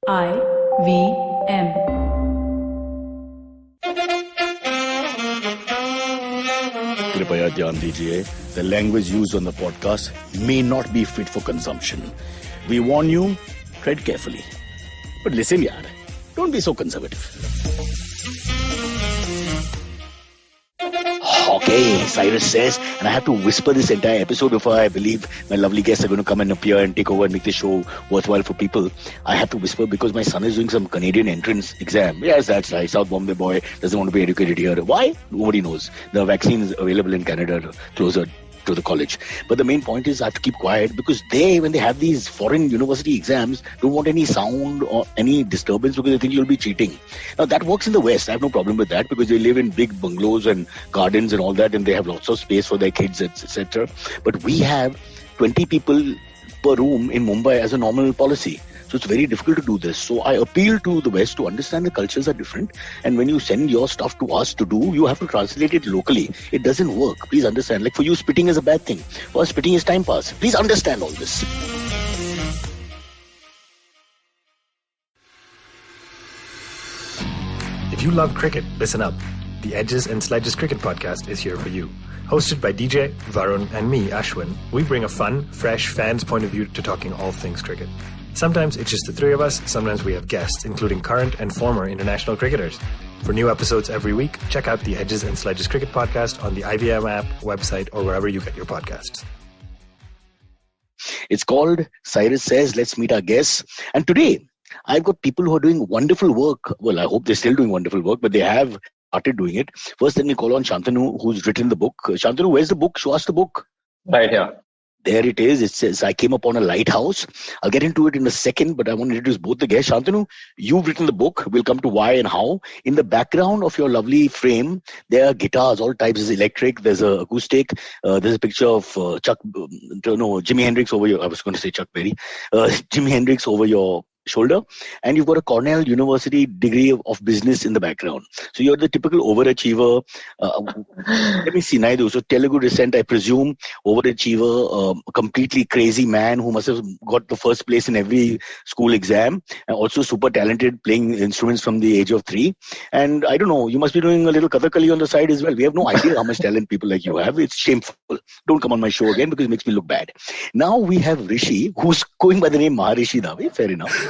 IVM. कृपया ध्यान दीजिए, the language used on the podcast may not be fit for consumption. We warn you, tread carefully. But listen yaar, don't be so conservative. Okay, Cyrus says, and I have to whisper this entire episode before I believe my lovely guests are going to come and appear and take over and make the show worthwhile for people. I have to whisper because my son is doing some Canadian entrance exam. Yes, that's right. South Bombay boy doesn't want to be educated here. Why? Nobody knows. The vaccine is available in Canada, closer to the college. But the main point is I have to keep quiet because when they have these foreign university exams, don't want any sound or any disturbance because they think you'll be cheating. Now that works in the West. I have no problem with that because they live in big bungalows and gardens and all that, and they have lots of space for their kids, etc. But we have 20 people per room in Mumbai as a normal policy. So it's very difficult to do this. So I appeal to the West to understand the cultures are different. And when you send your stuff to us to do, you have to translate it locally. It doesn't work. Please understand. Like for you, spitting is a bad thing. For us, spitting is time pass. Please understand all this. If you love cricket, listen up. The Edges and Sledges Cricket Podcast is here for you. Hosted by DJ, Varun, and me, Ashwin, we bring a fun, fresh fan's point of view to talking all things cricket. Sometimes it's just the three of us, sometimes we have guests, including current and former international cricketers. For new episodes every week, check out the Edges and Sledges Cricket Podcast on the IVM app, website, or wherever you get your podcasts. It's called Cyrus Says, Let's Meet Our Guests. And today, I've got people who are doing wonderful work. Well, I hope they're still doing wonderful work, but they have started doing it. First, let me call on Shantanu, who's written the book. Shantanu, where's the book? Show us the book. Right here. There it is. It says, I came upon a lighthouse. I'll get into it in a second, but I want to introduce both the guests. Shantanu, you've written the book. We'll come to why and how. In the background of your lovely frame, there are guitars, all types. There's electric, there's a acoustic. There's a picture of Jimi Hendrix over your, I was going to say Chuck Berry. Jimi Hendrix over your shoulder, and you've got a Cornell University degree of business in the background. So you're the typical overachiever. Let me see, Naidu. So Telugu descent, I presume, overachiever, a completely crazy man who must have got the first place in every school exam, and also super talented, playing instruments from the age of 3. And I don't know, you must be doing a little Kathakali on the side as well. We have no idea how much talent people like you have. It's shameful. Don't come on my show again because it makes me look bad. Now we have Rishi, who's going by the name Maharishi Dave. Fair enough.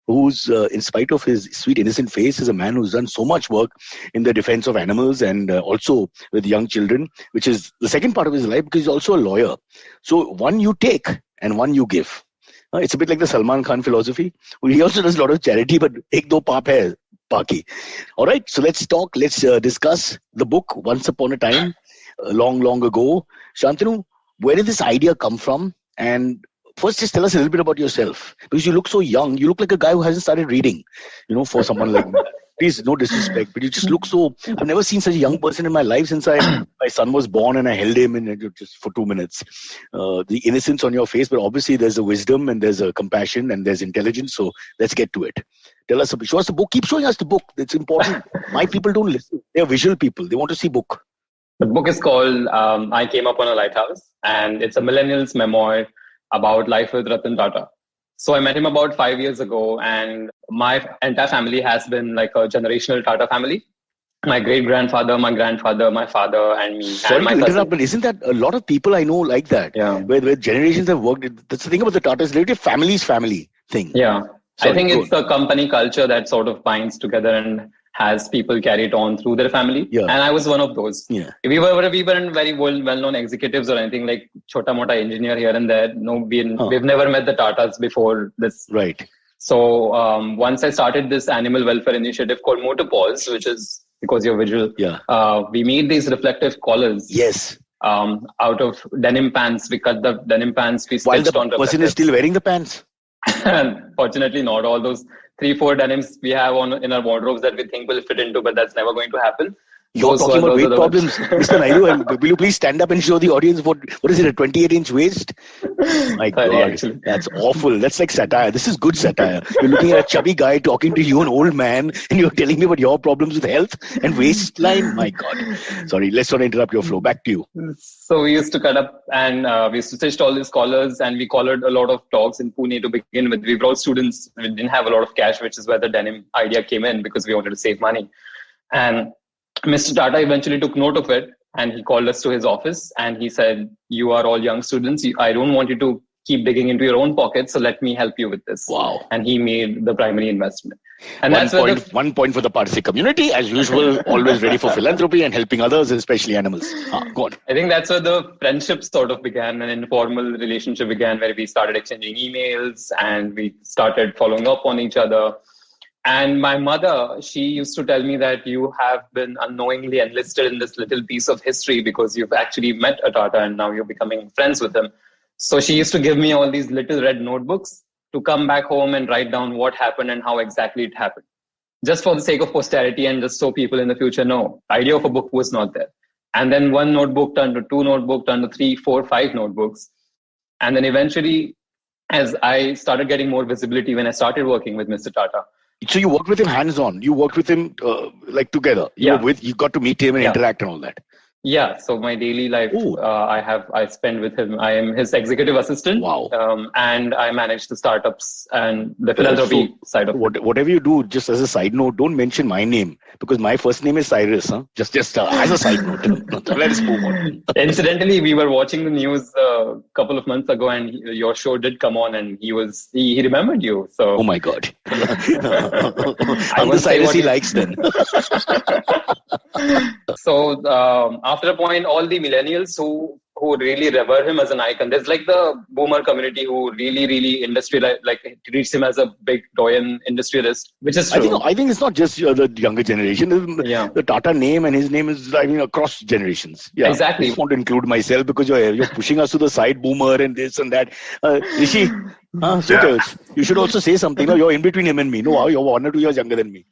Who's, in spite of his sweet, innocent face, is a man who's done so much work in the defense of animals and also with young children, which is the second part of his life because he's also a lawyer. So one you take and one you give. It's a bit like the Salman Khan philosophy. He also does a lot of charity, but ek do paap hai, baki. All right, so let's talk. Let's discuss the book, Once Upon a Time, long ago. Shantanu, where did this idea come from? And first, just tell us a little bit about yourself. Because you look so young. You look like a guy who hasn't started reading, for someone like me. Please, no disrespect, but you just look so... I've never seen such a young person in my life since my son was born and I held him in just for 2 minutes. The innocence on your face, but obviously there's a wisdom and there's a compassion and there's intelligence. So let's get to it. Tell us, show us the book. Keep showing us the book. It's important. My people don't listen. They're visual people. They want to see book. The book is called I Came Upon a Lighthouse, and it's a millennial's memoir about life with Ratan Tata. So I met him about 5 years ago, and my entire family has been like a generational Tata family. My great-grandfather, my grandfather, my father, and me. Sorry and my to interrupt, cousin. but isn't that a lot of people I know like that? Yeah. Where generations have worked. That's the thing about the Tatas, relative family's family thing. Yeah. Sorry, I think go it's the company culture that sort of binds together and has people carry it on through their family. Yeah. And I was one of those. Yeah. We weren't very well-known executives or anything like chota mota engineer here and there. No, we've never met the Tatas before this. Right. So once I started this animal welfare initiative called Motor Paws, which is because you're visual. Yeah. We made these reflective collars. Yes. Out of denim pants. We cut the denim pants. We While stitched the on person is still wearing the pants. Fortunately, not all those 3-4 denims we have in our wardrobes that we think will fit into, but that's never going to happen. You're talking about weight problems, Mr. Naidu, and will you please stand up and show the audience what is it, a 28-inch waist? My God, actually. That's awful. That's like satire. This is good satire. You're looking at a chubby guy talking to you, an old man, and you're telling me about your problems with health and waistline. My God. Sorry, let's not interrupt your flow. Back to you. So we used to cut up and we used to stitch all these collars, and we collared a lot of dogs in Pune to begin with. We were all students. We didn't have a lot of cash, which is where the denim idea came in, because we wanted to save money. And Mr. Tata eventually took note of it, and he called us to his office, and he said, "You are all young students. I don't want you to keep digging into your own pockets, so let me help you with this." Wow. And he made the primary investment. And one point for the Parsi community, as usual, always ready for philanthropy and helping others, especially animals. Go on. I think that's where the friendship sort of began, an informal relationship began, where we started exchanging emails and we started following up on each other. And my mother, she used to tell me that you have been unknowingly enlisted in this little piece of history because you've actually met a Tata and now you're becoming friends with him. So she used to give me all these little red notebooks to come back home and write down what happened and how exactly it happened. Just for the sake of posterity and just so people in the future know. The idea of a book was not there. And then one notebook turned to two notebooks, turned to 3, 4, 5 notebooks. And then eventually, as I started getting more visibility when I started working with Mr. Tata. So you worked with him hands-on. You worked with him like together. You got to meet him and interact and all that. Yeah. So my daily life, I spend with him. I am his executive assistant. Wow. And I manage the startups and the philanthropy side of it. Whatever you do, just as a side note, don't mention my name, because my first name is Cyrus. Just as a side note. Let's move on. Incidentally, we were watching the news a couple of months ago, and your show did come on, and he remembered you. So. Oh my God. I'm the Cyrus he likes then. So after a point, all the millennials who really revere him as an icon, there's like the boomer community who really industry like treats him as a big doyen industrialist, which is true. I think it's not just the younger generation. The Tata name and his name is across generations. Yeah, exactly. I just want to include myself because you're pushing us to the side, boomer and this and that. Rishi, you should also say something. You're in between him and me. No, you're 1 or 2 years younger than me.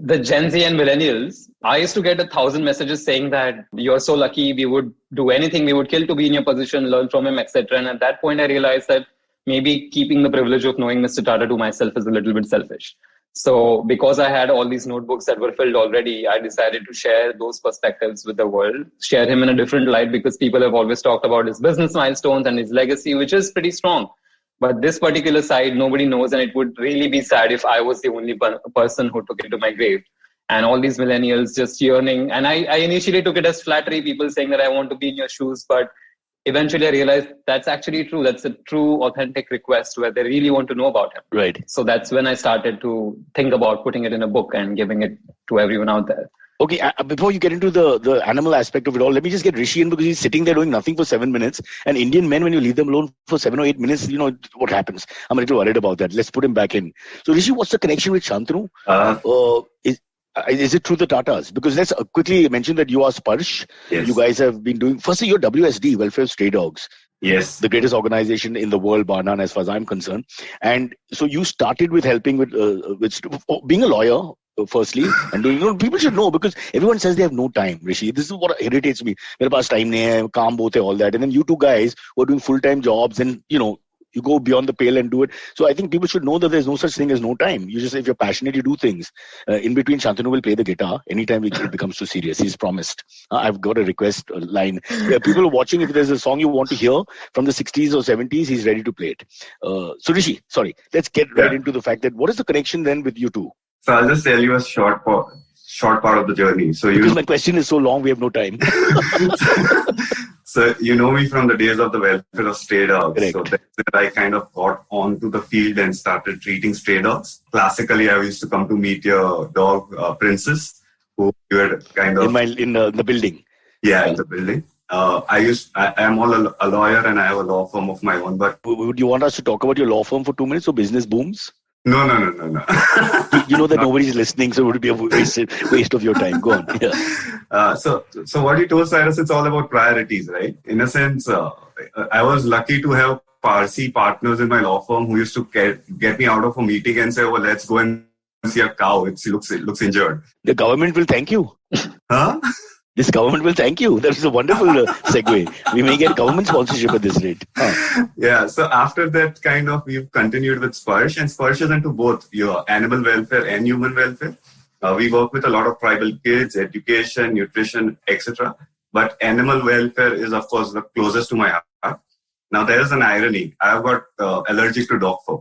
The Gen Z and millennials, I used to get 1,000 messages saying that you're so lucky, we would do anything, we would kill to be in your position, learn from him, etc. And at that point, I realized that maybe keeping the privilege of knowing Mr. Tata to myself is a little bit selfish. So because I had all these notebooks that were filled already, I decided to share those perspectives with the world, share him in a different light, because people have always talked about his business milestones and his legacy, which is pretty strong. But this particular side, nobody knows, and it would really be sad if I was the only person who took it to my grave. And all these millennials just yearning. And I initially took it as flattery, people saying that I want to be in your shoes. But eventually I realized that's actually true. That's a true, authentic request where they really want to know about him. Right. So that's when I started to think about putting it in a book and giving it to everyone out there. Okay, before you get into the animal aspect of it all, let me just get Rishi in, because he's sitting there doing nothing for 7 minutes. And Indian men, when you leave them alone for 7 or 8 minutes, what happens. I'm a little worried about that. Let's put him back in. So Rishi, what's the connection with Shantanu? Is it through the Tatas? Because let's quickly mention that you are Sparsh. Yes. You guys have been doing, firstly, your WSD, Welfare of Stray Dogs. Yes. The greatest organization in the world, bar none, as far as I'm concerned. And so you started with helping with being a lawyer, firstly, and doing, people should know, because everyone says they have no time, Rishi. This is what irritates me. Mere paas time nahi hai, kaam both hai, all that. And then you two guys who are doing full-time jobs and, you go beyond the pale and do it. So I think people should know that there's no such thing as no time. You just, if you're passionate, you do things. In between, Shantanu will play the guitar anytime it becomes too serious. He's promised. I've got a request line. People are watching. If there's a song you want to hear from the 60s or 70s, he's ready to play it. So Rishi, sorry, let's get right into the fact that what is the connection then with you two? So I'll just tell you a short part of the journey. So because my question is so long, we have no time. So you know me from the days of the Welfare of Stray Dogs. Correct. So that's where I kind of got onto the field and started treating stray dogs. Classically, I used to come to meet your dog, Princess, who you had kind of... In the building. Yeah, in the building. I am a lawyer and I have a law firm of my own. But would you want us to talk about your law firm for 2 minutes so business booms? No. You know that nobody's listening, so it would be a waste of your time. Go on. Yeah. So what you told, Cyrus, it's all about priorities, right? In a sense, I was lucky to have Parsi partners in my law firm who used to get me out of a meeting and say, well, let's go and see a cow, it looks injured. The government will thank you. Huh? This government will thank you. That is a wonderful segue. We may get government sponsorship at this rate. Yeah. So after that, kind of, we've continued with Sparsh, and Sparsh is into both your animal welfare and human welfare. We work with a lot of tribal kids, education, nutrition, etc. But animal welfare is, of course, the closest to my heart. Now, there is an irony. I've got allergic to dog fur.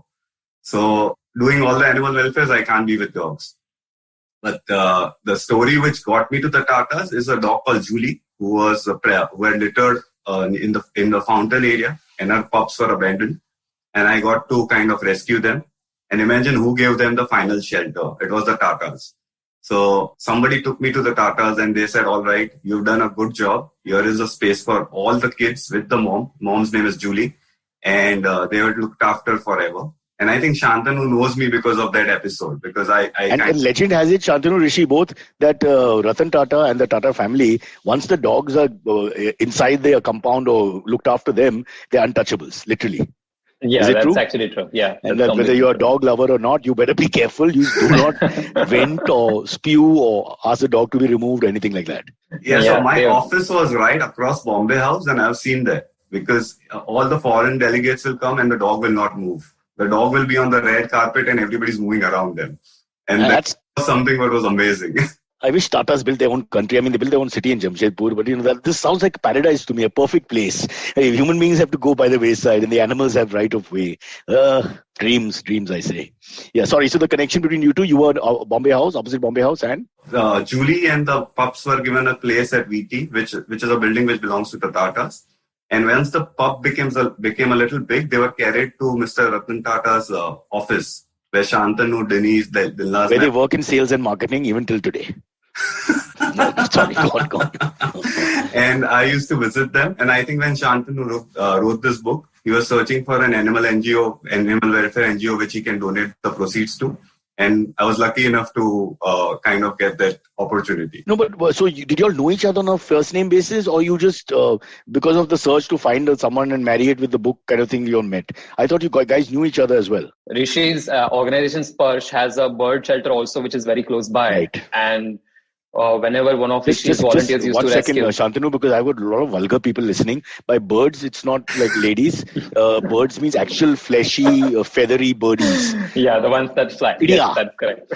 So doing all the animal welfares, I can't be with dogs. But the story which got me to the Tatas is a dog called Julie, who had littered in the fountain area, and her pups were abandoned. And I got to kind of rescue them. And imagine who gave them the final shelter. It was the Tatas. So somebody took me to the Tatas and they said, all right, you've done a good job. Here is a space for all the kids with the mom. Mom's name is Julie. And they were looked after forever. And I think Shantanu knows me because of that episode. Because And legend has it, Shantanu, Rishi, both, that Ratan Tata and the Tata family, once the dogs are inside their compound or looked after them, they're untouchables, literally. Yeah, that's actually true. Yeah. And that whether you're a dog lover or not, you better be careful. You do not vent or spew or ask the dog to be removed or anything like that. Yeah, so my office was right across Bombay House, and I've seen that because all the foreign delegates will come and the dog will not move. The dog will be on the red carpet and everybody's moving around them. And that's something that was amazing. I wish Tatas built their own country. I mean, they built their own city in Jamshedpur, but this sounds like paradise to me, a perfect place. Human beings have to go by the wayside and the animals have right of way. Dreams, I say. Yeah, sorry. So the connection between you two, you were Bombay House, opposite Bombay House, and? Julie and the pups were given a place at VT, which is a building which belongs to the Tatas. And once the pup became a little big, they were carried to Mr. Ratan Tata's office, where Shantanu, Denise, Dilnaz... Where they work in sales and marketing even till today. No, sorry, go on. And I used to visit them. And I think when Shantanu wrote this book, he was searching for an animal NGO, animal welfare NGO, which he can donate the proceeds to. And I was lucky enough to kind of get that opportunity. No, but so did you all know each other on a first name basis, or you just, because of the search to find someone and marry it with the book kind of thing, you all met? I thought you guys knew each other as well. Rishi's organization Sparsh has a bird shelter also, which is very close by. Right. And whenever one of Rishi's volunteers used to rescue... 1 second, Shantanu, because I've got a lot of vulgar people listening. By birds, it's not like ladies. Birds means actual fleshy, feathery birdies. Yeah, the ones that fly. Yeah. Yes, that's correct.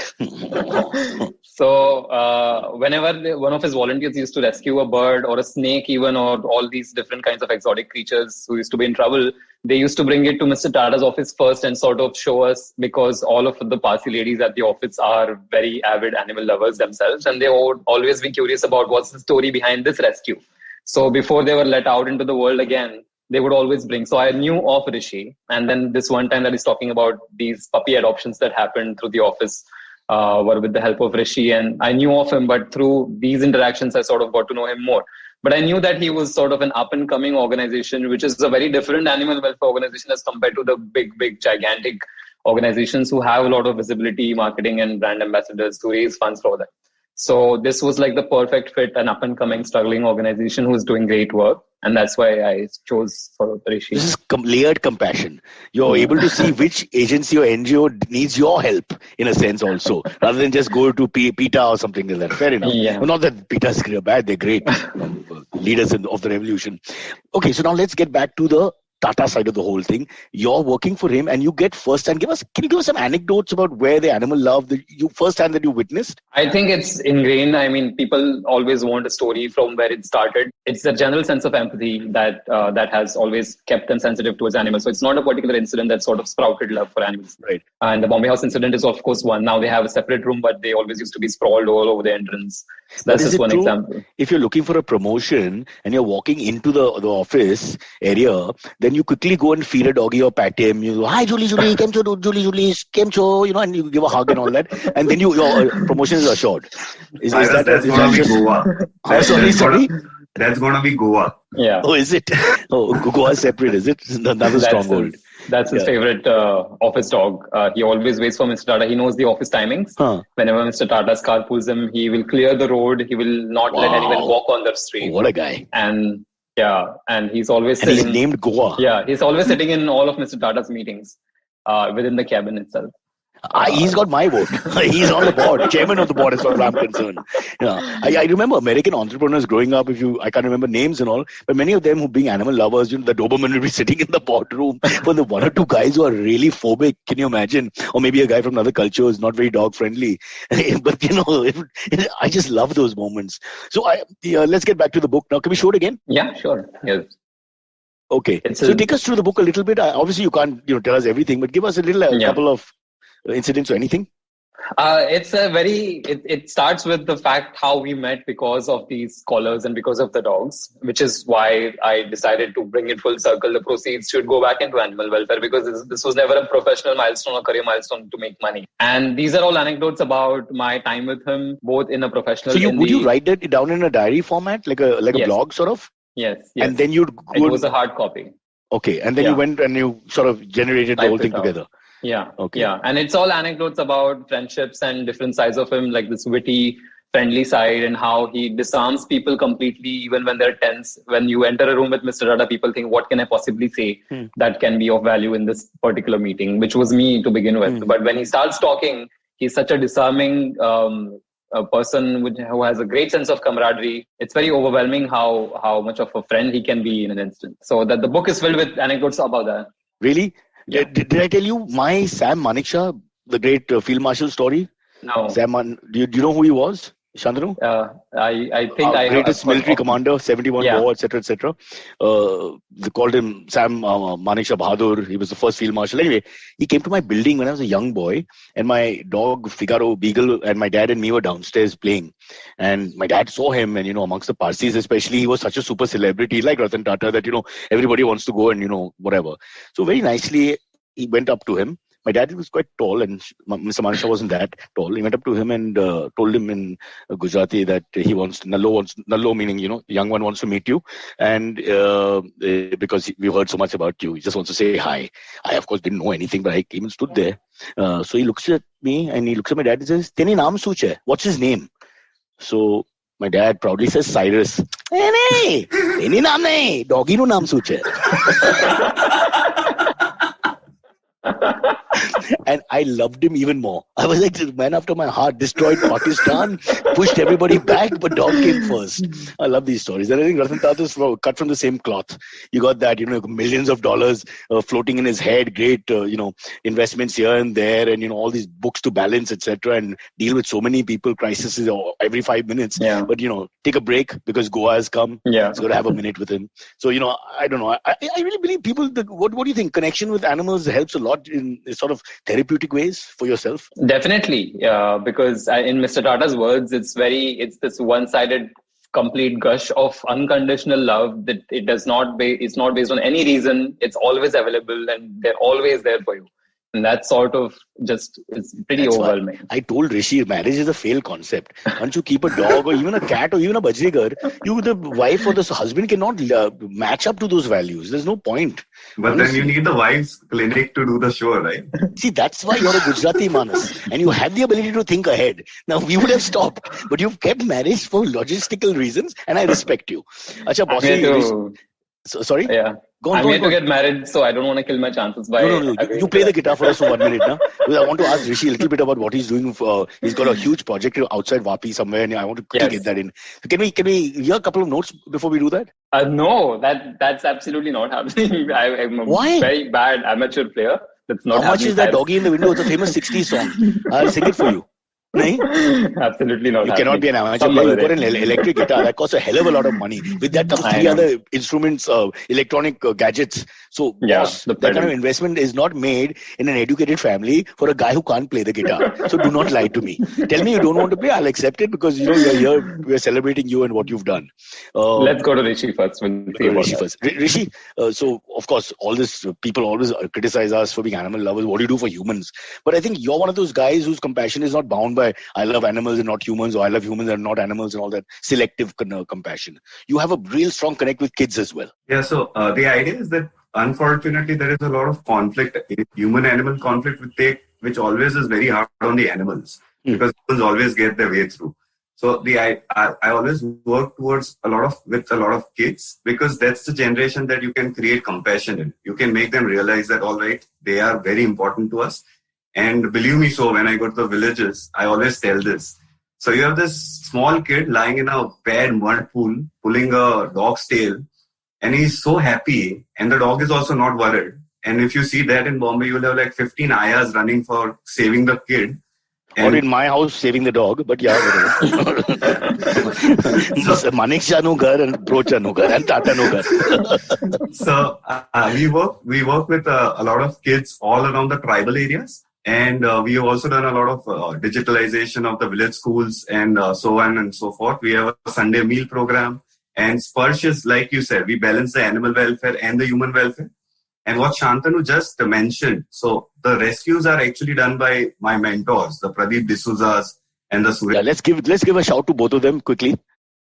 So whenever one of his volunteers used to rescue a bird or a snake even, or all these different kinds of exotic creatures who used to be in trouble, they used to bring it to Mr. Tata's office first and sort of show us, because all of the Parsi ladies at the office are very avid animal lovers themselves, and they would always be curious about what's the story behind this rescue. So before they were let out into the world again, they would always bring. So I knew of Rishi, and then this one time that he's talking about these puppy adoptions that happened through the office were with the help of Rishi, and I knew of him, but through these interactions I sort of got to know him more. But I knew that he was sort of an up-and-coming organization, which is a very different animal welfare organization as compared to the big, gigantic organizations who have a lot of visibility, marketing, and brand ambassadors to raise funds for them. So this was like the perfect fit, an up-and-coming, struggling organization who's doing great work. And that's why I chose for Rishi. This is layered compassion. You're able to see which agency or NGO needs your help, in a sense also, rather than just go to PETA or something like that. Fair enough. Yeah. Well, not that PETA's bad, they're great leaders of the revolution. Okay, so now let's get back to the Tata side of the whole thing. You're working for him and you get first hand. Can you give us some anecdotes about where the animal love that you first hand that you witnessed? I think it's ingrained. I mean, people always want a story from where it started. It's a general sense of empathy that has always kept them sensitive towards animals. So it's not a particular incident that sort of sprouted love for animals. Right. And the Bombay House incident is of course one. Now they have a separate room, but they always used to be sprawled all over the entrance. So that's just one example. If you're looking for a promotion and you're walking into the office area, then you quickly go and feed a doggy or pat him. You go, hi Julie, Julie, Kemcho, and you give a hug and all that. And then your promotion is assured. That's going to be Goa. Sorry? That's going to be Goa. Yeah. Oh, is it? Oh, Goa is separate, is it? Another stronghold. That's his favorite office dog. He always waits for Mr. Tata. He knows the office timings. Whenever Mr. Tata's car pulls him, he will clear the road. He will not let anyone walk on the street. What a guy. And he's always sitting. He's named Goa. Yeah, he's always sitting in all of Mr. Tata's meetings within the cabin itself. He's got my vote. He's on the board, chairman of the board, as far as I'm concerned. I remember American entrepreneurs growing up. I can't remember names and all, but many of them who being animal lovers, the Doberman will be sitting in the boardroom. But the one or two guys who are really phobic, can you imagine? Or maybe a guy from another culture is not very dog friendly. But I just love those moments. So let's get back to the book now. Can we show it again? Yeah, sure. Yes. Okay. So take us through the book a little bit. Obviously, you can't tell us everything, but give us a couple of incidents or anything. It starts with the fact how we met because of these collars and because of the dogs, which is why I decided to bring it full circle. The proceeds should go back into animal welfare because this was never a professional milestone or career milestone to make money. And these are all anecdotes about my time with him, both in a professional. So would you write that down in a diary format, like a blog sort of? Yes. And then it was a hard copy. Okay. And then you went and you sort of generated the whole thing together. Yeah. Okay. Yeah. And it's all anecdotes about friendships and different sides of him, like this witty, friendly side and how he disarms people completely, even when they're tense. When you enter a room with Mr. Tata, people think, what can I possibly say that can be of value in this particular meeting, which was me to begin with. But when he starts talking, he's such a disarming a person who has a great sense of camaraderie. It's very overwhelming how much of a friend he can be in an instant. So that the book is filled with anecdotes about that. Really? Yeah. Did I tell you my Sam Manekshaw, the great field marshal story? No. Do you know who he was, Shantanu? I think greatest military commander, 71 war, etc., etc. They called him Sam Manekshaw Bahadur. He was the first field marshal. Anyway, he came to my building when I was a young boy, and my dog Figaro Beagle and my dad and me were downstairs playing. And my dad saw him, and amongst the Parsis especially, he was such a super celebrity like Ratan Tata that everybody wants to go and whatever. So very nicely he went up to him. My dad was quite tall, and Mr. Manekshaw wasn't that tall. He went up to him and told him in Gujarati that Nallo meaning, young one wants to meet you. And because we heard so much about you, he just wants to say hi. I, of course, didn't know anything, but I came and stood there. So he looks at me and he looks at my dad and says, Teni naam such hai? What's his name? So my dad proudly says, Cyrus. Hey, Teni naam nahi, doggy no naam such hai. And I loved him even more. I was like, this man after my heart, destroyed Pakistan, pushed everybody back, but dog came first. I love these stories. And I think Ratan Tata is cut from the same cloth. You got that, millions of dollars floating in his head, great, investments here and there, and, all these books to balance, etc., and deal with so many people, crises every 5 minutes. Yeah. But, take a break because Goa has come. Yeah. It's got to have a minute with him. So, I don't know. I really believe people, what do you think? Connection with animals helps a lot in sort of therapeutic ways for yourself? Definitely, because in Mr. Tata's words, it's this one-sided, complete gush of unconditional love that it's not based on any reason. It's always available and they're always there for you. And that sort of it's pretty overwhelming. I told Rishi, marriage is a failed concept. Once you keep a dog or even a cat or even a bajrigar, the wife or the husband cannot match up to those values. There's no point. But honestly, then you need the wife's clinic to do the show, right? See, that's why you're a Gujarati Manas. And you have the ability to think ahead. Now, we would have stopped. But you've kept marriage for logistical reasons. And I respect you. Acha, bossy, sorry? Yeah. I'm here to get married, so I don't want to kill my chances by... No. You play the guitar for us for 1 minute now. Because I want to ask Rishi a little bit about what he's doing. He's got a huge project outside Vapi somewhere, and I want to quickly get that in. Can we hear a couple of notes before we do that? No, that's absolutely not happening. I'm a very bad amateur player. That's not How much is that doggy in the window? It's a famous 60s song. I'll sing it for you. Absolutely not. You cannot be an amateur player. You've got an electric guitar. That costs a hell of a lot of money. With that comes 3 other instruments, electronic gadgets. So, that kind of investment is not made in an educated family for a guy who can't play the guitar. So do not lie to me. Tell me you don't want to play. I'll accept it because you're here. We're celebrating you and what you've done. Let's go to Rishi first. Rishi, so of course, all this people always criticize us for being animal lovers. What do you do for humans? But I think you're one of those guys whose compassion is not bound by I love animals and not humans, or I love humans and not animals, and all that selective compassion. You have a real strong connect with kids as well. Yeah, so the idea is that unfortunately there is a lot of conflict, human-animal conflict, which always is very hard on the animals because humans always get their way through. So I always work towards with a lot of kids because that's the generation that you can create compassion in. You can make them realize that, all right, they are very important to us. And believe me, so when I go to the villages, I always tell this. So you have this small kid lying in a bad mud pool, pulling a dog's tail, and he's so happy, and the dog is also not worried. And if you see that in Bombay, you'll have like 15 ayahs running for saving the kid. Or in my house, saving the dog, but yeah, whatever. Manik Shah no ghar and Brocha no ghar and Tata no ghar. So we work with a lot of kids all around the tribal areas. And we have also done a lot of digitalization of the village schools and so on and so forth. We have a Sunday meal program. And Sparsh is, like you said, we balance the animal welfare and the human welfare. And what Shantanu just mentioned, so the rescues are actually done by my mentors, the Pradeep D'Souza's and the Surya. Yeah, let's give a shout to both of them quickly.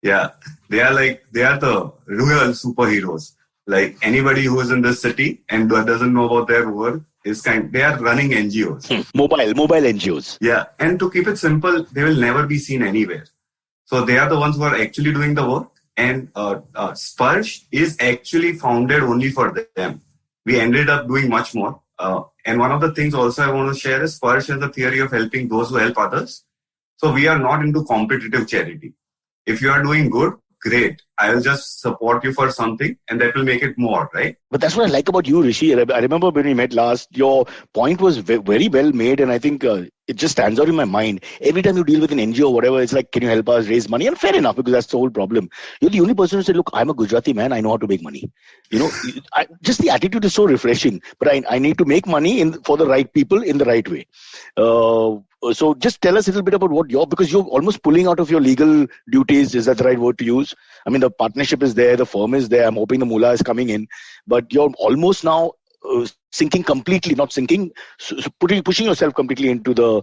Yeah, they are the real superheroes. Like anybody who is in this city and doesn't know about their work they are running NGOs. Mobile NGOs. Yeah, and to keep it simple, they will never be seen anywhere. So they are the ones who are actually doing the work. And Sparsh is actually founded only for them. We ended up doing much more. And one of the things also I want to share is Sparsh has a theory of helping those who help others. So we are not into competitive charity. If you are doing good, great. I will just support you for something and that will make it more, right? But that's what I like about you, Rishi. I remember when we met last, your point was very well made, and I think it just stands out in my mind. Every time you deal with an NGO or whatever, it's like, can you help us raise money? And fair enough, because that's the whole problem. You're the only person who said, look, I'm a Gujarati man, I know how to make money. You know, just the attitude is so refreshing. But I need to make money for the right people in the right way. So just tell us a little bit about because you're almost pulling out of your legal duties. Is that the right word to use? I mean, the partnership is there, the firm is there. I'm hoping the mullah is coming in, but you're almost now pushing yourself completely into the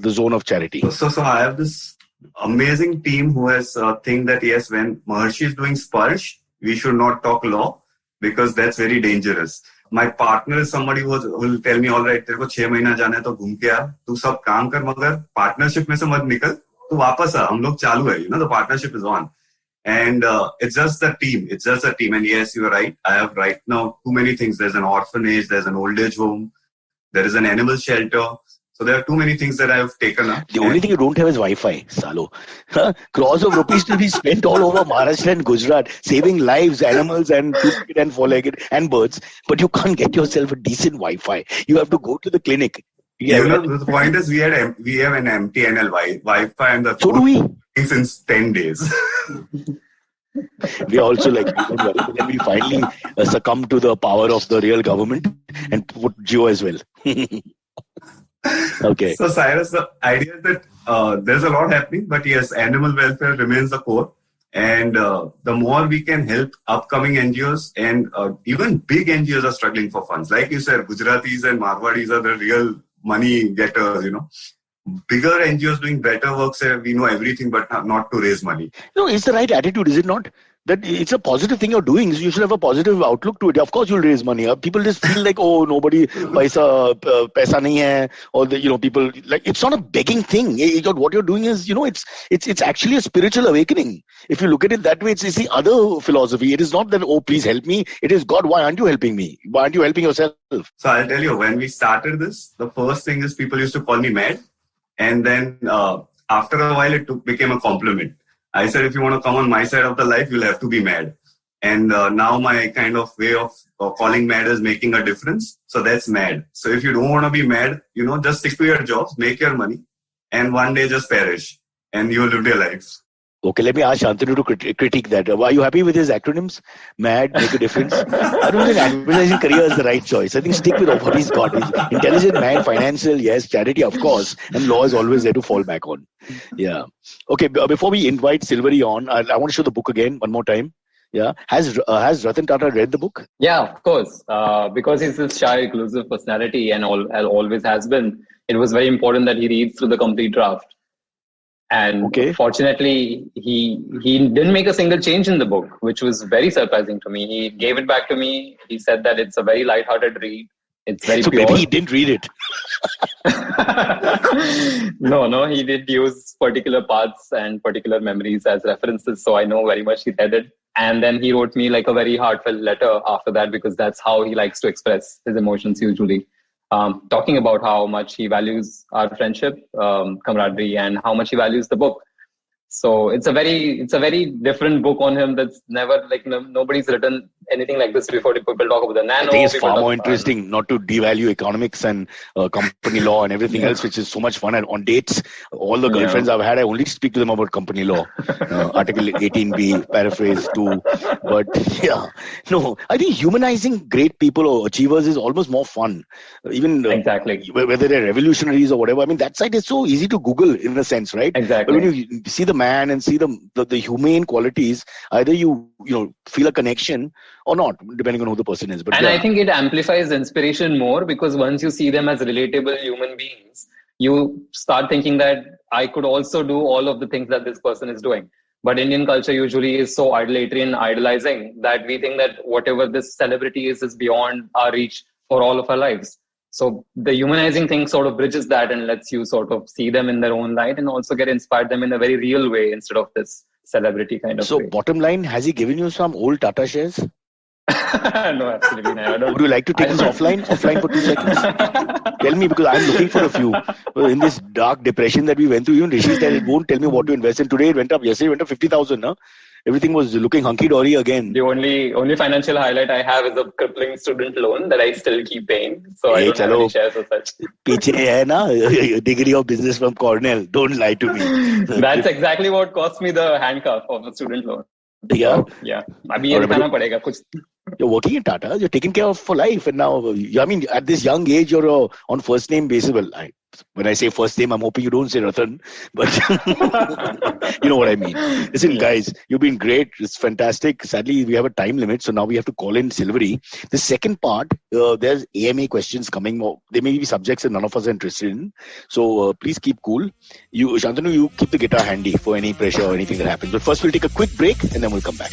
zone of charity. So I have this amazing team who has think that yes, when Maharshi is doing Sparsh, we should not talk law because that's very dangerous. My partner is somebody who will tell me, all right, तेरे को 6 महीना जाना है तो घूम के आ, तू सब काम कर मगर partnership में से मत निकल, तू वापस आ, हम लोग चालू है, the partnership is on. And it's just the team. It's just a team. And yes, you're right. I have right now too many things. There's an orphanage, there's an old age home, there is an animal shelter. So there are too many things that I have taken up. The only thing you don't have is Wi-Fi, Salo. Crores of rupees to be spent all over Maharashtra and Gujarat, saving lives, animals and two-legged and four-legged and birds. But you can't get yourself a decent Wi-Fi. You have to go to the clinic. The point is we have an MTNL Wi-Fi and so do we. Since 10 days. We are also like, then we finally succumb to the power of the real government and put Jio as well. Okay. So Cyrus, the idea is that there's a lot happening, but yes, animal welfare remains the core. And the more we can help upcoming NGOs and even big NGOs are struggling for funds. Like you said, Gujaratis and Marwadis are the real money getters, Bigger NGOs doing better work say we know everything but not to raise money. No, it's the right attitude, is it not? That it's a positive thing you're doing. So you should have a positive outlook to it. Of course, you'll raise money. People just feel like, oh, nobody paisa nahi hai, or people like it's not a begging thing. What you're doing is, it's actually a spiritual awakening. If you look at it that way, it's the other philosophy. It is not that, oh, please help me. It is, God, why aren't you helping me? Why aren't you helping yourself? So I'll tell you, when we started this, the first thing is people used to call me mad. And then after a while, it became a compliment. I said, if you want to come on my side of the life, you'll have to be mad. And now my kind of way of calling mad is making a difference. So that's mad. So if you don't want to be mad, just stick to your jobs, make your money, and one day just perish. And you live your life. Okay, let me ask Shantanu to critique that. Are you happy with his acronyms? MAD, make a difference? I don't think advertising career is the right choice. I think stick with what he's got. He's intelligent, MAD, financial, yes, charity, of course. And law is always there to fall back on. Yeah. Okay, before we invite Silvery on, I want to show the book again one more time. Yeah. Has Ratan Tata read the book? Yeah, of course. Because he's this shy, reclusive personality and always has been, it was very important that he reads through the complete draft. And Fortunately, he didn't make a single change in the book, which was very surprising to me. He gave it back to me. He said that it's a very light-hearted read. It's very pure. Maybe he didn't read it. No, he did use particular parts and particular memories as references. So I know very much he read it. And then he wrote me like a very heartfelt letter after that, because that's how he likes to express his emotions usually. talking about how much he values our friendship, camaraderie, and how much he values the book. So it's a very different book on him. That's never like nobody's written anything like this before. People talk about the nano. I think it's people far talk more about- interesting not to devalue economics and company law and everything else, which is so much fun. And on dates, all the girlfriends I've had, I only speak to them about company law, Article 18B, paraphrase 2. But yeah, no, I think humanizing great people or achievers is almost more fun. Even Exactly. whether they're revolutionaries or whatever. I mean, that side is so easy to Google in a sense, right? Exactly. But when you see the man and see the humane qualities, either you feel a connection or not, depending on who the person is. But And I think it amplifies inspiration more because once you see them as relatable human beings, you start thinking that I could also do all of the things that this person is doing. But Indian culture usually is so idolatory and idolizing that we think that whatever this celebrity is beyond our reach for all of our lives. So the humanizing thing sort of bridges that and lets you sort of see them in their own light and also get inspired them in a very real way instead of this celebrity kind of so way. bottom line, has he given you some old Tata shares? No, absolutely not. Would you like to take this offline for 2 seconds? Tell me, because I'm looking for a few. In this dark depression that we went through, even Rishi said it won't tell me what to invest in. Today it went up. Yesterday it went up 50,000. Huh? Everything was looking hunky-dory again. The only financial highlight I have is a crippling student loan that I still keep paying. So I don't have any shares or such. Piche hai na, degree of business from Cornell. Don't lie to me. That's exactly what cost me the handcuff of the student loan. Yeah. So, yeah. Abhi ye dikhana padega kuch. You're working in Tata, you're taken care of for life. And now, I mean, at this young age, you're on first name basis. Well, when I say first name, I'm hoping you don't say Ratan, but you know what I mean. Listen, guys, you've been great. It's fantastic. Sadly, we have a time limit, so now we have to call in Silvery. The second part, there's AMA questions coming. There may be subjects that none of us are interested in. So please keep cool. Shantanu, you keep the guitar handy for any pressure or anything that happens. But first, we'll take a quick break and then we'll come back.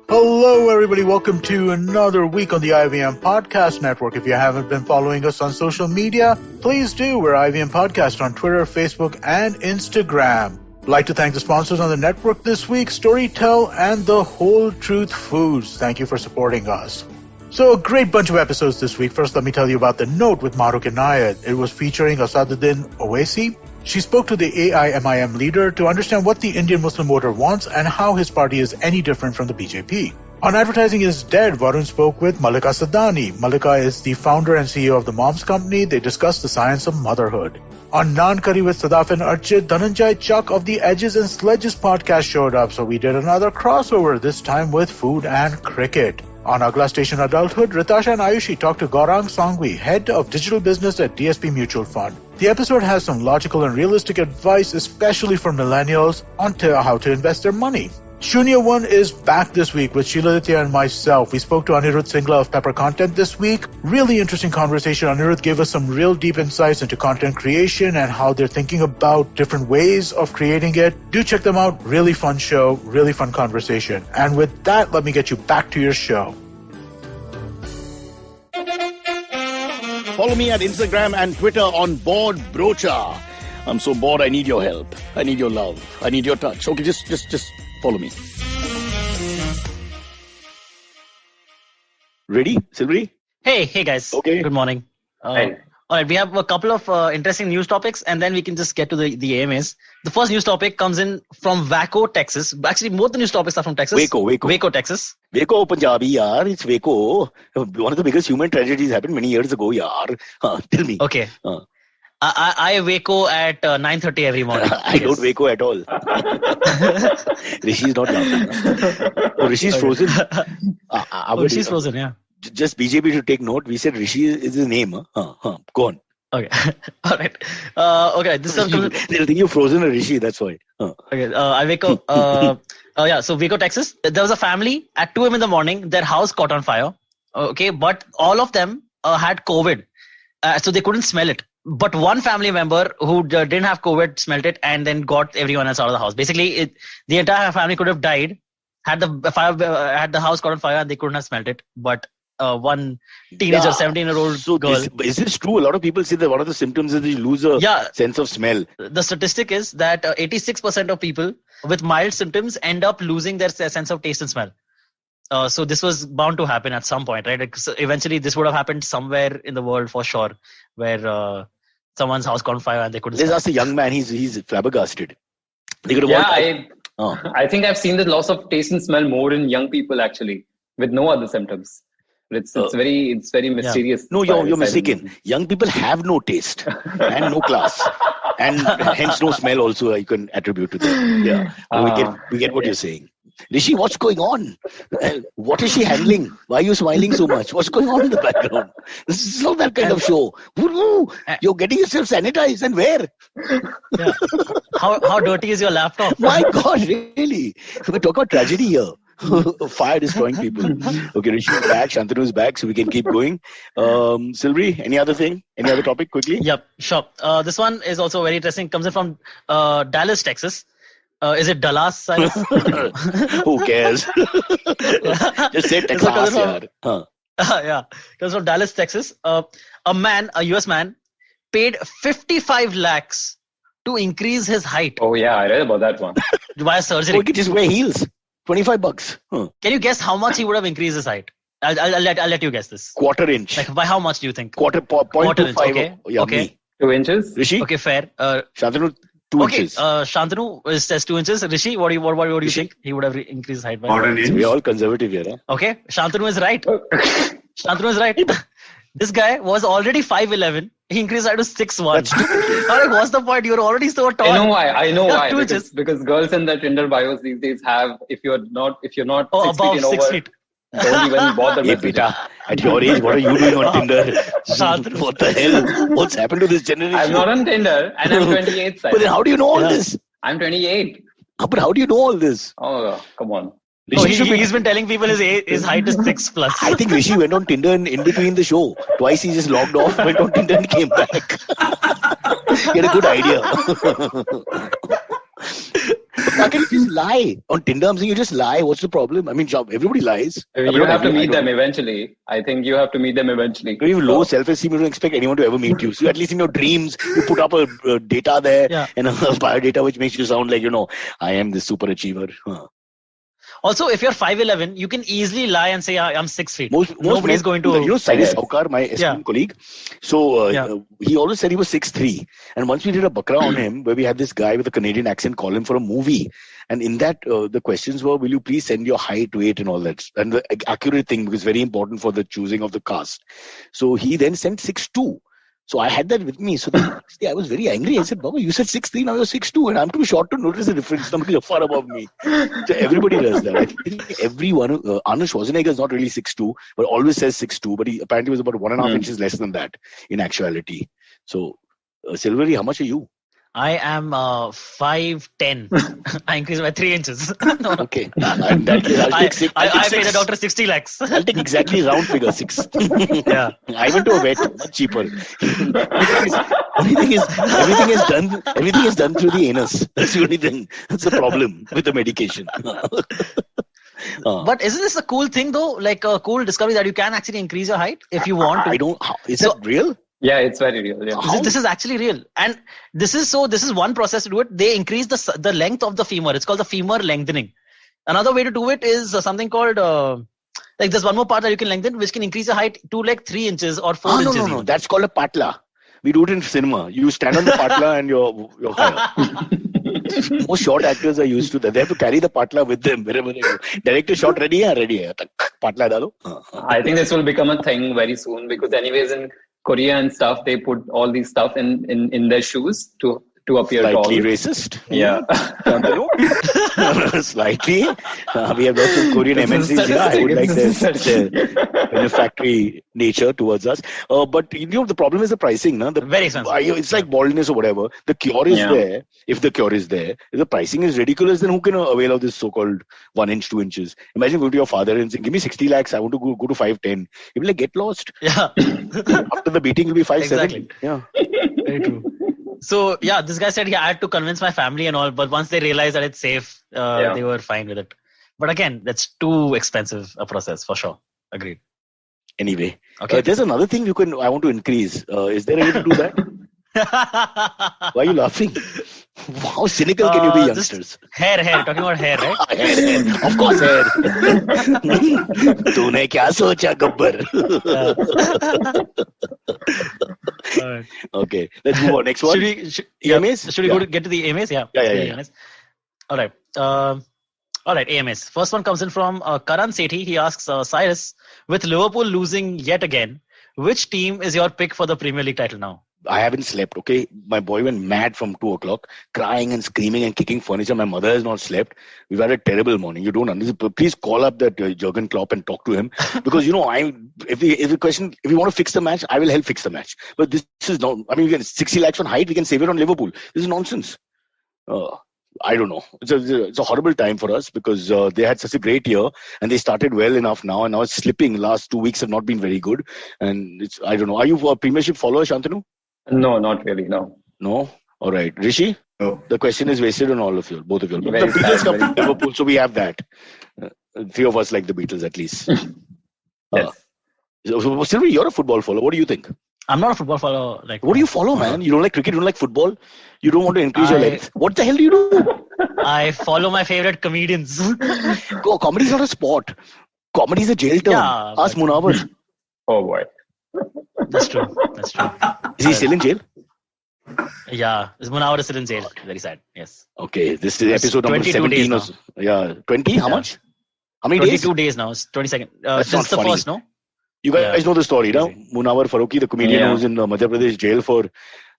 Hello, everybody. Welcome to another week on the IVM Podcast Network. If you haven't been following us on social media, please do. We're IVM Podcast on Twitter, Facebook, and Instagram. I'd like to thank the sponsors on the network this week, Storytel and The Whole Truth Foods. Thank you for supporting us. So a great bunch of episodes this week. First, let me tell you about The Note with Mahrukh Inayat. It was featuring Asaduddin Owaisi. She spoke to the AIMIM leader to understand what the Indian Muslim voter wants and how his party is any different from the BJP. On Advertising is Dead, Varun spoke with Malika Sadani. Malika is the founder and CEO of the Moms Company. They discussed the science of motherhood. On Naan Curry with Sadaf and Archit, Dhananjay Chuck of the Edges and Sledges podcast showed up, so we did another crossover, this time with food and cricket. On Agla Station Adulthood, Ritasha and Ayushi talked to Gaurang Sangvi, head of digital business at DSP Mutual Fund. The episode has some logical and realistic advice, especially for millennials, on how to invest their money. Shunya One is back this week with Sheila Aditya and myself. We spoke to Anirudh Singla of Pepper Content this week. Really interesting conversation. Anirudh gave us some real deep insights into content creation and how they're thinking about different ways of creating it. Do check them out. Really fun show, really fun conversation. And with that, let me get you back to your show. Follow me at Instagram and Twitter on Bored Brocha. I'm so bored, I need your help. I need your love. I need your touch. Okay, just follow me. Ready, Silvery? Hey guys. Okay. Good morning. Hey. All right, we have a couple of interesting news topics, and then we can just get to the AMAs. The first news topic comes in from Waco, Texas. Actually, both the news topics are from Texas. Waco, Texas. Waco, Punjabi, yaar. It's Waco. One of the biggest human tragedies happened many years ago, yaar. Tell me. Okay. I Waco at 9:30 every morning. I don't Waco at all. Rishi's not laughing. Oh, Rishi's frozen. Rishi's frozen, yeah. Just BJP to take note. We said Rishi is his name. Go on. Okay. All right. Okay. This one comes. They'll think you're frozen or Rishi. That's why. Okay. I Waco. So Waco, Texas. There was a family at 2 a.m. in the morning. Their house caught on fire. Okay, but all of them had COVID, so they couldn't smell it. But one family member who didn't have COVID smelled it and then got everyone else out of the house. Basically, the entire family could have died had the house caught on fire and they couldn't have smelled it. But one teenager, 17-year-old girl. Is this true? A lot of people say that one of the symptoms is that you lose a sense of smell. The statistic is that 86% of people with mild symptoms end up losing their sense of taste and smell. So this was bound to happen at some point, right? So eventually, this would have happened somewhere in the world for sure, where someone's house caught on fire and they couldn't. Let's ask the young man. He's flabbergasted. They could have Yeah, all. I think I've seen the loss of taste and smell more in young people actually, with no other symptoms. But it's very mysterious. No, you're mistaken. Young people have no taste and no class, and hence no smell. Also, you can attribute to them. Yeah, we get what you're saying. Rishi, what's going on? What is she handling? Why are you smiling so much? What's going on in the background? This is not that kind of show. You're getting yourself sanitized, and where? Yeah. How dirty is your laptop? My God, really? We talk about tragedy here. Fire destroying people. Okay, Rishi is back, Shantanu is back, so we can keep going. Silvery, any other thing? Any other topic quickly? Yep, sure. This one is also very interesting. Comes in from Dallas, Texas. Is it Dallas? Who cares? Just say Texas. Yeah, comes from Dallas, Texas. A US man, paid 55 lakhs to increase his height Oh yeah, I read about that one. via surgery. Oh, he just wear heels. $25. Can you guess how much he would have increased his height? I'll let you guess this. Quarter inch. Like by how much do you think? Quarter inch. Okay. Yeah, Okay. me. 2 inches. Rishi? Okay, fair. Shantanu, 2 Okay, inches. Shantanu says 2 inches. Rishi, what do you Rishi? think he would have increased his height by? About an So inch. we're all conservative here. Huh? Okay, Shantanu is right. Shantanu is right. This guy was already 5'11". He increased height to 6'1". Alright, what's the point? You're already so tall. I know why. 2 inches. Because girls in their Tinder bios these days have if you're not 6 above feet and 6 over, feet. don't even bother Hey, messaging. beta, at your age, what are you doing on Tinder? Shantanu. What the hell? What's happened to this generation? I'm not on Tinder and I'm 28. But then how do you know all this? I'm 28. But how do you know all this? Oh, come on. No, Rishi should be- he's been telling people his height is 6+. I think Rishi went on Tinder in between the show. Twice he just logged off, went on Tinder and came back. He had a good idea. Why can't you just lie? On Tinder, I'm saying you just lie. What's the problem? I mean, everybody lies. You have to meet them eventually. I think you have to meet them eventually. You have low self-esteem. You don't expect anyone to ever meet you. So at least in your dreams, you put up a data there and a biodata which makes you sound like, I am this super achiever. Also, if you're 5'11", you can easily lie and say, I'm 6 feet. Nobody's going to... Sairus Saukar, my esteemed colleague. So he always said he was 6'3". And once we did a bakra on him, where we had this guy with a Canadian accent call him for a movie. And in that, the questions were, will you please send your height, weight and all that. And the accurate thing, because it's very important for the choosing of the cast. So he then sent 6'2". So I had that with me. So then I was very angry. I said, Baba, you said 6'3", now you're 6'2", and I'm too short to notice the difference. Somebody is far above me. So everybody does that. I think everyone, Arnold Schwarzenegger is not really 6'2", but always says 6'2", but he apparently was about 1.5 inches less than that in actuality. So, Silvery, how much are you? I am 5'10". I increased by 3 inches. No. Okay. I'll take 6. I paid the doctor 60 lakhs. I'll take exactly round figure 6. Yeah. I went to a vet, much cheaper. Everything is done through the anus. That's the only thing. That's the problem with the medication. But isn't this a cool thing though? Like a cool discovery that you can actually increase your height if you want to. Is that real? Yeah, it's very real. Yeah. This is actually real, and this is one process to do it. They increase the length of the femur. It's called the femur lengthening. Another way to do it is something called like there's one more part that you can lengthen, which can increase your height to like 3 inches or 4 inches. No. That's called a patla. We do it in cinema. You stand on the patla and you're higher. Most short actors are used to that. They have to carry the patla with them wherever they go. Director shot ready hai? Ready hai. Patla dalo. I think this will become a thing very soon because anyways in Korea and stuff, they put all these stuff in their shoes to appear tall. Slightly racist. Yeah. Slightly. We have lots of Korean MNCs here. I would like their benefactory nature towards us. But the problem is the pricing. Very expensive. It's like baldness or whatever. The cure is there. If the cure is there. If the pricing is ridiculous, then who can avail of this so-called 1 inch, 2 inches? Imagine going to your father and saying, give me 60 lakhs. I want to go to 5'10". He'll be like, get lost. Yeah. After the beating, he'll be 5'7". Exactly. Yeah. Very true. So this guy said I had to convince my family and all, but once they realized that it's safe, they were fine with it. But again, that's too expensive a process for sure. Agreed. Anyway, okay. There's another thing I want to increase. Is there a way to do that? Why are you laughing? How cynical can you be, Just youngsters? hair. Talking about hair, right? Hair. Of course, hair. तूने क्या सोचा Gabbar? Alright. Okay, let's move on. Next one. Should we Yeah. get to the AMAs? Yeah. Yeah. AMAs. All right. AMAs. First one comes in from Karan Sethi. He asks Cyrus, with Liverpool losing yet again, which team is your pick for the Premier League title now? I haven't slept, okay? My boy went mad from 2 o'clock, crying and screaming and kicking furniture. My mother has not slept. We've had a terrible morning. You don't understand. Please call up that Jurgen Klopp and talk to him. Because, if we want to fix the match, I will help fix the match. But this is not, we can 60 lakhs on height, we can save it on Liverpool. This is nonsense. I don't know. It's a horrible time for us because they had such a great year and they started well enough now, and now it's slipping. Last 2 weeks have not been very good. And I don't know. Are you a Premiership follower, Shantanu? No, not really. No. No? All right. Rishi? No. The question is wasted on all of you, both of you. Very The Beatles sad, come very to Liverpool, so we have that. 3 of us like the Beatles at least. Yes. Sylvie, you're a football follower. What do you think? I'm not a football follower. What do you follow, man? You don't like cricket? You don't like football? You don't want to increase your length? What the hell do you do? I follow my favorite comedians. Comedy is not a sport. Comedy is a jail term. Yeah, Ask Munawar. Oh boy. That's true. Is he still in jail? Yeah, Munawar is still in jail. Very sad. Yes. Okay, this is episode number 22 17. days Yeah, 20? How Yeah. much? How many days? 22 days now. It's 22nd. That's Since not the funny. first, no? You guys know the story, no? Crazy. Munawar Farooqi, the comedian Yeah. who was in Madhya Pradesh jail for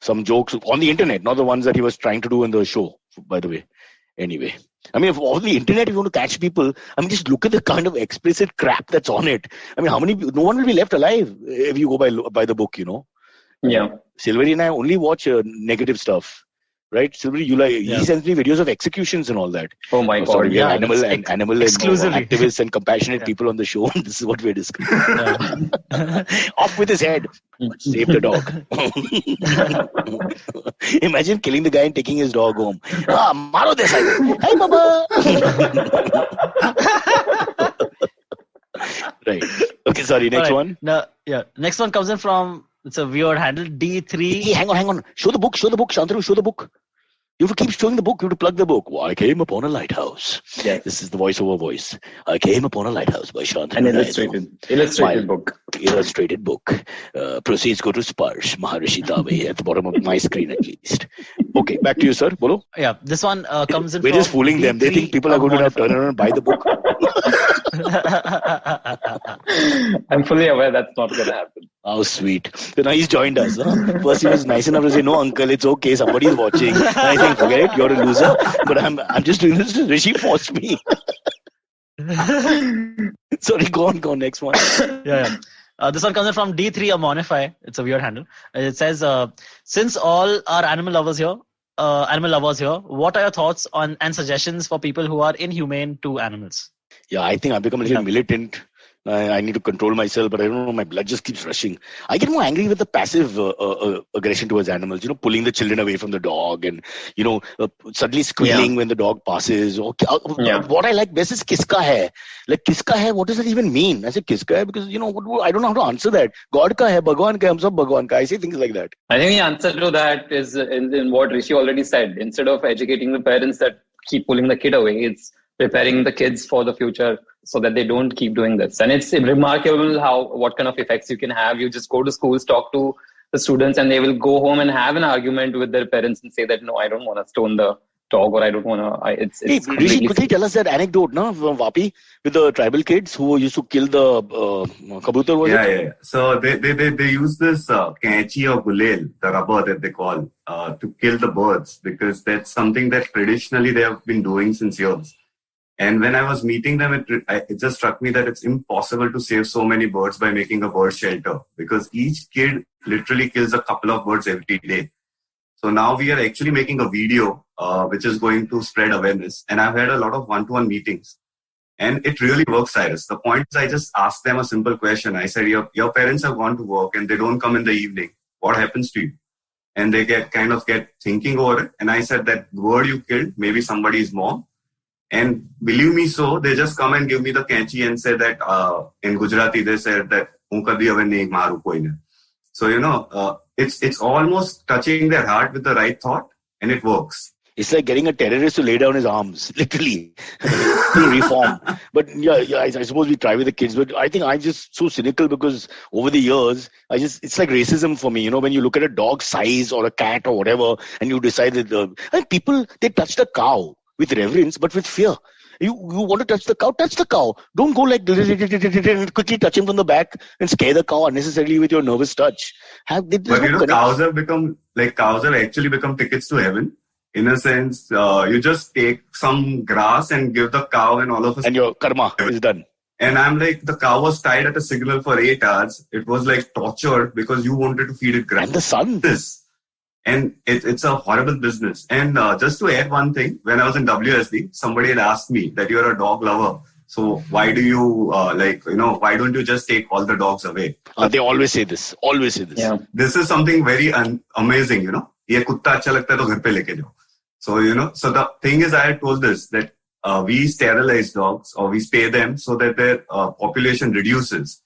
some jokes on the internet, not the ones that he was trying to do in the show, by the way. Anyway, if on the internet, if you want to catch people, just look at the kind of explicit crap that's on it. No one will be left alive if you go by the book, Yeah. Silvery and I only watch negative stuff, right? Silvery, he sends me videos of executions and all that. Oh my God. Sorry, we have Yeah, animal that's and exclusively. activists and compassionate people on the show. This is what we're discussing. Off with his head. Save the dog. Imagine killing the guy and taking his dog home. Maro desa. Hey, Baba. Right. Okay, sorry. Next one. Next one comes in from, it's a weird handle, D3. Hey, hang on. Show the book, Shantanu, show the book. You have to keep showing the book. You have to plug the book. I came upon a lighthouse. Yes. This is the voiceover voice. I came upon a lighthouse by Shantanu. An illustrated book. Illustrated book. Proceeds go to Sparsh, Maharishi Dave at the bottom of my screen at least. Okay, back to you, sir. Bolo. Yeah, this one comes in We're from just fooling them. They think people are going to now turn around and buy the book. I'm fully aware that's not going to happen. How sweet. So now he's joined us. Huh? First he was nice enough to say, no, uncle, it's okay. Somebody's watching. And I think, forget it, you're a loser. But I'm just doing this. Rishi forced me. Sorry, go on. Next one. Yeah. This one comes in from D3 Amonify. It's a weird handle. It says, since all are animal lovers here, what are your thoughts on and suggestions for people who are inhumane to animals? Yeah, I think I've become a little militant. I need to control myself, but I don't know. My blood just keeps rushing. I get more angry with the passive aggression towards animals. Pulling the children away from the dog, and suddenly squealing when the dog passes. What I like best is kiska hai. Like kiska hai, what does that even mean? I say kiska hai because I don't know how to answer that. God ka hai, Bhagwan ka, hum sab Bhagwan ka. I say things like that. I think the answer to that is in what Rishi already said. Instead of educating the parents that keep pulling the kid away, it's preparing the kids for the future so that they don't keep doing this. And it's remarkable what kind of effects you can have. You just go to schools, talk to the students, and they will go home and have an argument with their parents and say that, no, I don't want to stone the dog, or I don't want to. Hey, Rishi, quickly tell us that anecdote from Vapi with the tribal kids who used to kill the kabutar. Yeah. So they use this kainchi or gulel, the rubber that they call, to kill the birds, because that's something that traditionally they have been doing since years. And when I was meeting them, it just struck me that it's impossible to save so many birds by making a bird shelter, because each kid literally kills a couple of birds every day. So now we are actually making a video which is going to spread awareness. And I've had a lot of one-to-one meetings. And it really works, Cyrus. The point is, I just asked them a simple question. I said, your parents have gone to work and they don't come in the evening. What happens to you? And they get thinking over it. And I said, that bird you killed, maybe somebody's mom. And believe me, so they just come and give me the kainchi and say that in Gujarati they said that maru koine. So it's almost touching their heart with the right thought, and it works. It's like getting a terrorist to lay down his arms, literally, to reform. But I suppose we try with the kids. But I think I'm just so cynical because over the years, it's like racism for me. You know, when you look at a dog's size or a cat or whatever, and you decide that and people, they touch the cow with reverence, but with fear. You want to touch the cow. Don't go like quickly touch him from the back and scare the cow unnecessarily with your nervous touch. But cows have actually become tickets to heaven. In a sense, you just take some grass and give the cow and all of us. And your karma is done. And I'm like, the cow was tied at a signal for 8 hours. It was like tortured because you wanted to feed it grass. And the sun. And it's a horrible business. And just to add one thing, when I was in WSD, somebody had asked me that you're a dog lover. So why do you, why don't you just take all the dogs away? They always say this. Yeah. This is something very amazing, you know. Ye kutta acha lagta hai to ghar pe leke jao. So, you know, so the thing is, I had told this, that we sterilize dogs or we spay them so that their population reduces.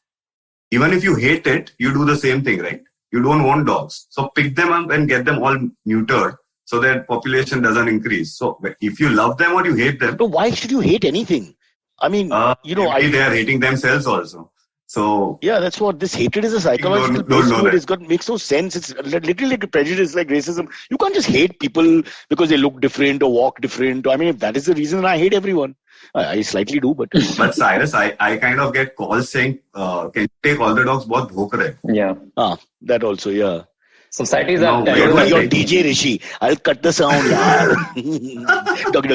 Even if you hate it, you do the same thing, right? You don't want dogs. So pick them up and get them all neutered so that population doesn't increase. So if you love them or you hate them. So why should you hate anything? I mean, they are hating themselves also. So yeah, that's what this hatred is, a psychological base to it. Makes no sense. It's literally like prejudice, like racism. You can't just hate people because they look different or walk different. I mean, if that is the reason, I hate everyone. I slightly do, but Cyrus, I kind of get calls saying, "Can you take all the dogs? Bahut bhok rahe." Yeah. That also, yeah. Societies are you're DJ Rishi. I'll cut the sound. Dog,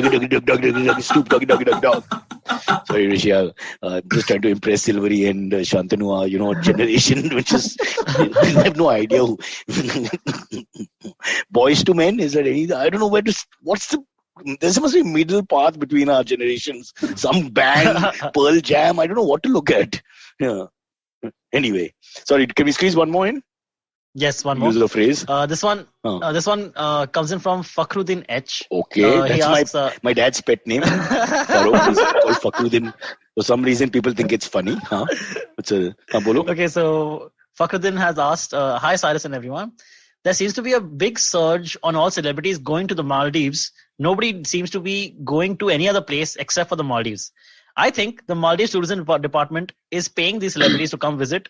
stoop, dog. Sorry, Rishi. Just trying to impress Silvery and Shantanu, generation, which is, I have no idea who. Boys to Men, is there any? I don't know there must be a middle path between our generations. Some band, Pearl Jam. I don't know what to look at. Yeah. Anyway, sorry. Can we squeeze one more in? Yes, one more. Use the phrase. This one comes in from Fakhruddin H. Okay, that's my dad's pet name. Farouk is called Fakhruddin. For some reason, people think it's funny. Okay, so Fakhruddin has asked, "Hi Cyrus and everyone. There seems to be a big surge on all celebrities going to the Maldives. Nobody seems to be going to any other place except for the Maldives. I think the Maldives tourism department is paying these celebrities to come visit.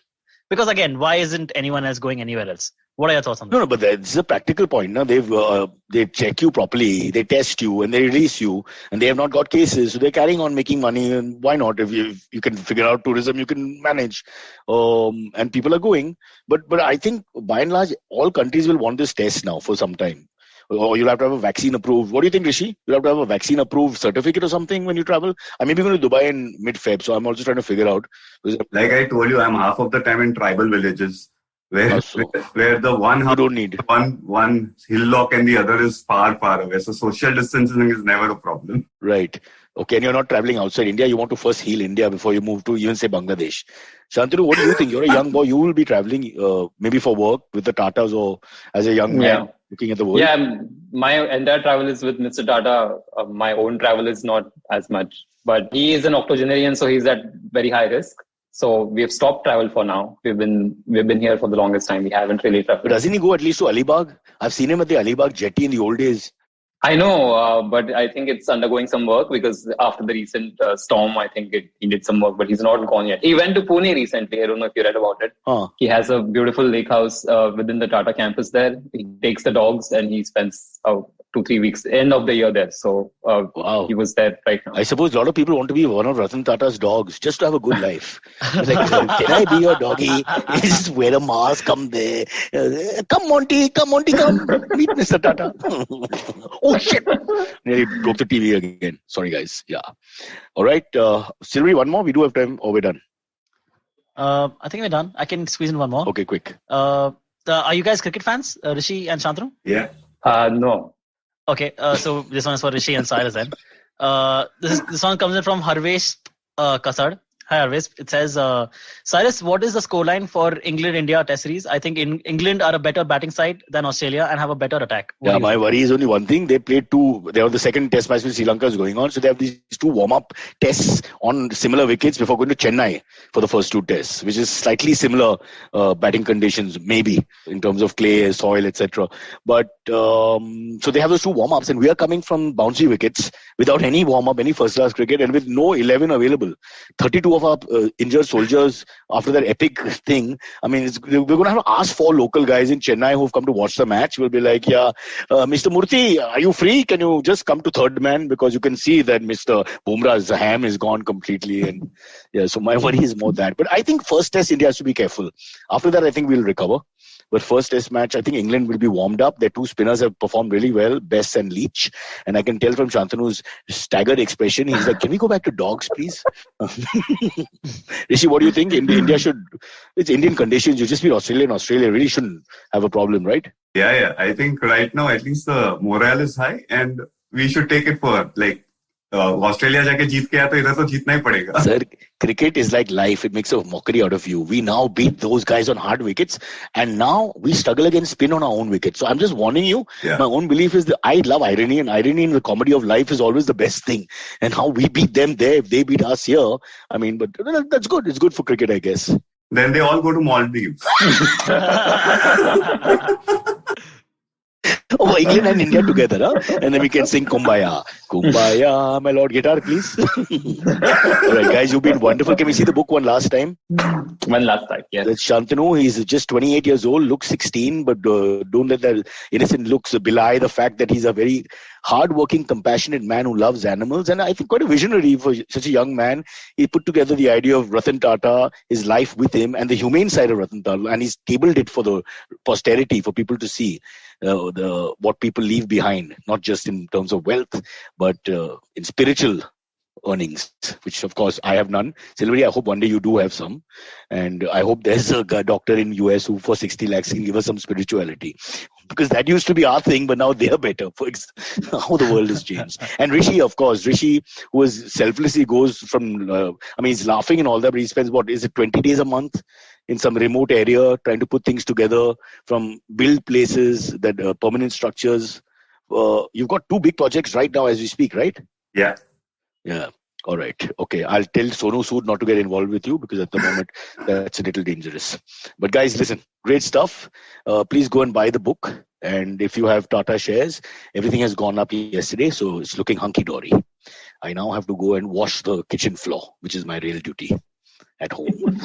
Because again, why isn't anyone else going anywhere else? What are your thoughts on that?" No, but this is a practical point. No? They check you properly, they test you, and they release you, and they have not got cases, so they're carrying on making money. And why not? If you can figure out tourism, you can manage, and people are going. But I think by and large, all countries will want this test now for some time. Or you'll have to have a vaccine approved. What do you think, Rishi? You'll have to have a vaccine approved certificate or something when you travel? I may be going to Dubai in mid-Feb, so I'm also trying to figure out. Like I told you, I'm half of the time in tribal villages where the one house, don't need one hillock and the other is far away. So social distancing is never a problem. Right. Okay, and you're not traveling outside India. You want to first heal India before you move to even say Bangladesh. Shantanu, what do you think? You're a young boy. You will be traveling maybe for work with the Tatas or as a young man looking at the world. Yeah, my entire travel is with Mr. Tata. My own travel is not as much. But he is an octogenarian, so he's at very high risk. So we have stopped travel for now. We've been here for the longest time. We haven't really traveled. But doesn't he go at least to Alibag? I've seen him at the Alibag jetty in the old days. I know, but I think it's undergoing some work because after the recent storm, I think he did some work, but he's not gone yet. He went to Pune recently. I don't know if you read about it. He has a beautiful lake house within the Tata campus there. He takes the dogs and he spends 2-3 weeks, end of the year there. So he was there right now. I suppose a lot of people want to be one of Ratan Tata's dogs just to have a good life. Like, can I be your doggy? Just wear a mask, come there. Come Monty, come meet Mr. Tata. Oh shit! Nearly broke the TV again. Sorry guys. Yeah. All right. Silvery, one more. We do have time or we're done? I think we're done. I can squeeze in one more. Okay, quick. Are you guys cricket fans? Rishi and Shantanu? Yeah. No. Okay, so this one is for Rishi and Cyrus then. This one comes in from Harvesh Kasad. Hi, Arviz. It says, Cyrus, what is the scoreline for England-India Test series? I think England are a better batting side than Australia and have a better attack. Yeah, my worry is only one thing. They played two. They have the second test match with Sri Lanka is going on. So they have these two warm-up tests on similar wickets before going to Chennai for the first two tests, which is slightly similar batting conditions, maybe, in terms of clay, soil, etc. But so they have those two warm-ups, and we are coming from bouncy wickets without any warm-up, any first-class cricket, and with no 11 available. 32 of our injured soldiers after that epic thing. I mean, we're going to have to ask 4 local guys in Chennai who've come to watch the match. We'll be like, yeah, Mr. Murthy, are you free? Can you just come to third man? Because you can see that Mr. Bumrah's ham is gone completely. And yeah, so my worry is more that. But I think first test, India has to be careful. After that, I think we'll recover. But first test match, I think England will be warmed up. Their two spinners have performed really well, Bess and Leach. And I can tell from Shantanu's staggered expression, he's like, can we go back to dogs, please? Rishi, what do you think? India should, it's Indian conditions. You just beat Australia, and Australia really shouldn't have a problem, right? Yeah. I think right now, at least the morale is high and we should take it for like, Australia जाके जीत के आया तो इधर तो जीतना ही पड़ेगा. Sir, cricket is like life. It makes a mockery out of you. We now beat those guys on hard wickets, and now we struggle against spin on our own wickets. So I'm just warning you. Yeah. My own belief is that I love irony, and irony in the comedy of life is always the best thing. And how we beat them there, if they beat us here, I mean, but that's good. It's good for cricket, I guess. Then they all go to Maldives. Oh, England and India together, huh? And then we can sing Kumbaya. Kumbaya, my lord. Guitar, please. All right, guys, you've been wonderful. Can we see the book one last time? One last time, yes. That's Shantanu. He's just 28 years old, looks 16, but don't let the innocent looks belie the fact that he's a very hard-working, compassionate man who loves animals. And I think quite a visionary for such a young man. He put together the idea of Ratan Tata, his life with him, and the humane side of Ratan Tata. And he's tabled it for the posterity, for people to see what people leave behind, not just in terms of wealth, but in spiritual earnings, which of course I have none. Silvery, I hope one day you do have some. And I hope there's a doctor in US who for 60 lakhs can give us some spirituality. Because that used to be our thing, but now they're better. For how the world has changed. And Rishi, of course, Rishi, who is selflessly goes from, he's laughing and all that, but he spends, 20 days a month in some remote area trying to put things together, from build places, that permanent structures. You've got 2 big projects right now as we speak, right? Yeah. Yeah. All right. Okay. I'll tell Sonu Sood not to get involved with you because at the moment that's a little dangerous. But guys, listen, great stuff. Please go and buy the book. And if you have Tata shares, everything has gone up yesterday. So it's looking hunky-dory. I now have to go and wash the kitchen floor, which is my real duty at home.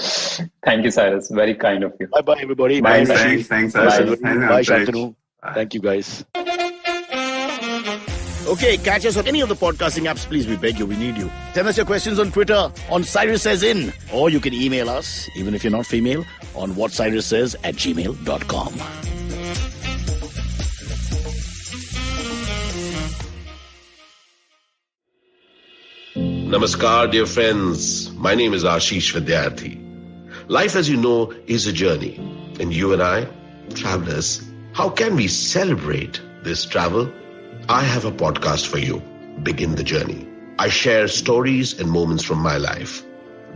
Thank you, Cyrus. Very kind of you. Bye-bye, everybody. Bye. Bye. Thanks. Bye, Shantanu. Thank you, guys. Okay, catch us on any of the podcasting apps, please. We beg you, we need you. Send us your questions on Twitter on Cyrus Says In, or you can email us, even if you're not female, on whatcyrussays@gmail.com. Namaskar, dear friends. My name is Ashish Vidyarthi. Life, as you know, is a journey. And you and I, travelers, how can we celebrate this travel? I have a podcast for you, Begin the Journey. I share stories and moments from my life.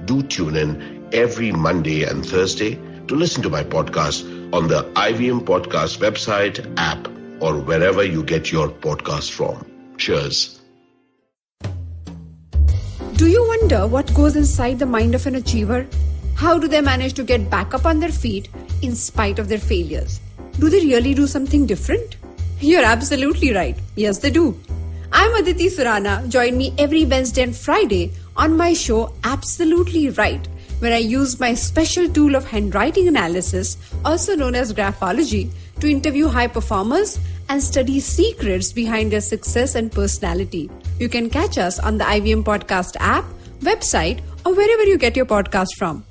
Do tune in every Monday and Thursday to listen to my podcast on the IVM Podcast website, app, or wherever you get your podcast from. Cheers. Do you wonder what goes inside the mind of an achiever? How do they manage to get back up on their feet in spite of their failures? Do they really do something different? You're absolutely right. Yes, they do. I'm Aditi Surana. Join me every Wednesday and Friday on my show Absolutely Right, where I use my special tool of handwriting analysis, also known as graphology, to interview high performers and study secrets behind their success and personality. You can catch us on the IVM Podcast app, website, or wherever you get your podcast from.